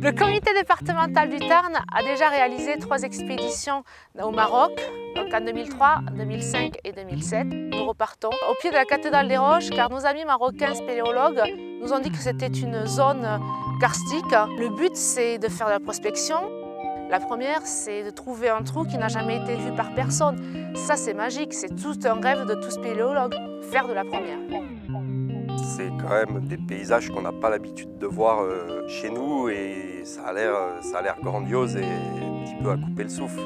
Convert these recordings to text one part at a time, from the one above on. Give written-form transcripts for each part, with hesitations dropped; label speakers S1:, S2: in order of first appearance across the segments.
S1: Le comité départemental du Tarn a déjà réalisé 3 expéditions au Maroc, donc en 2003, 2005 et 2007. Nous repartons au pied de la cathédrale des Roches car nos amis marocains spéléologues nous ont dit que c'était une zone karstique. Le but, c'est de faire de la prospection. La première, c'est de trouver un trou qui n'a jamais été vu par personne. Ça, c'est magique, c'est tout un rêve de tout spéléologue, faire de la première.
S2: C'est quand même des paysages qu'on n'a pas l'habitude de voir chez nous et ça a l'air grandiose et un petit peu à couper le souffle.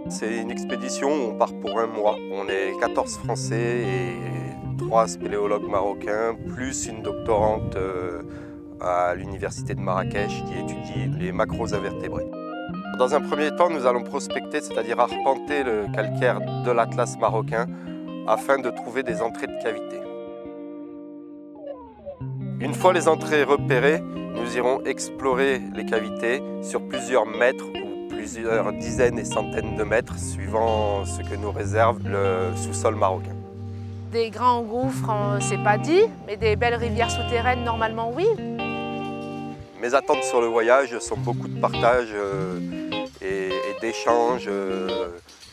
S2: C'est une expédition où on part pour un mois. On est 14 Français et 3 spéléologues marocains, plus une doctorante à l'université de Marrakech qui étudie les macroinvertébrés. Dans un premier temps, nous allons prospecter, c'est-à-dire arpenter le calcaire de l'Atlas marocain afin de trouver des entrées de cavités. Une fois les entrées repérées, nous irons explorer les cavités sur plusieurs mètres ou plusieurs dizaines et centaines de mètres, suivant ce que nous réserve le sous-sol marocain.
S1: Des grands gouffres, c'est pas dit, mais des belles rivières souterraines, normalement, oui.
S2: Mes attentes sur le voyage sont beaucoup de partage et d'échanges,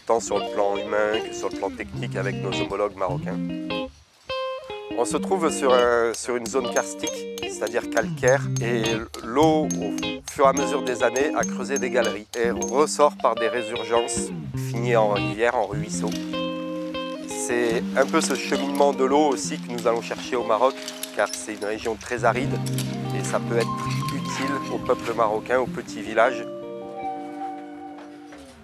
S2: tant sur le plan humain que sur le plan technique avec nos homologues marocains. On se trouve sur une zone karstique, c'est-à-dire calcaire, et l'eau, au fur et à mesure des années, a creusé des galeries et ressort par des résurgences, finit en rivière, en ruisseau. C'est un peu ce cheminement de l'eau aussi que nous allons chercher au Maroc, car c'est une région très aride et ça peut être utile au peuple marocain, aux petits villages.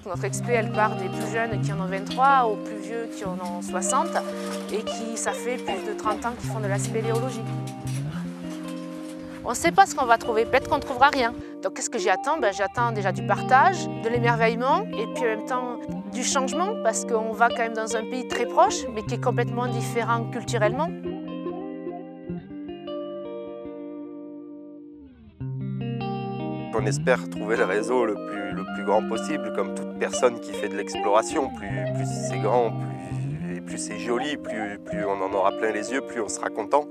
S1: Notre expé, elle part des plus jeunes qui en ont 23 aux plus vieux qui en ont 60 et qui, ça fait plus de 30 ans qu'ils font de la spéléologie. On ne sait pas ce qu'on va trouver, peut-être qu'on ne trouvera rien. Donc qu'est-ce que j'attends? J'attends déjà du partage, de l'émerveillement et puis en même temps du changement parce qu'on va quand même dans un pays très proche mais qui est complètement différent culturellement.
S2: On espère trouver le réseau le plus grand possible, comme toute personne qui fait de l'exploration. Plus c'est grand, plus c'est joli, plus on en aura plein les yeux, plus on sera content.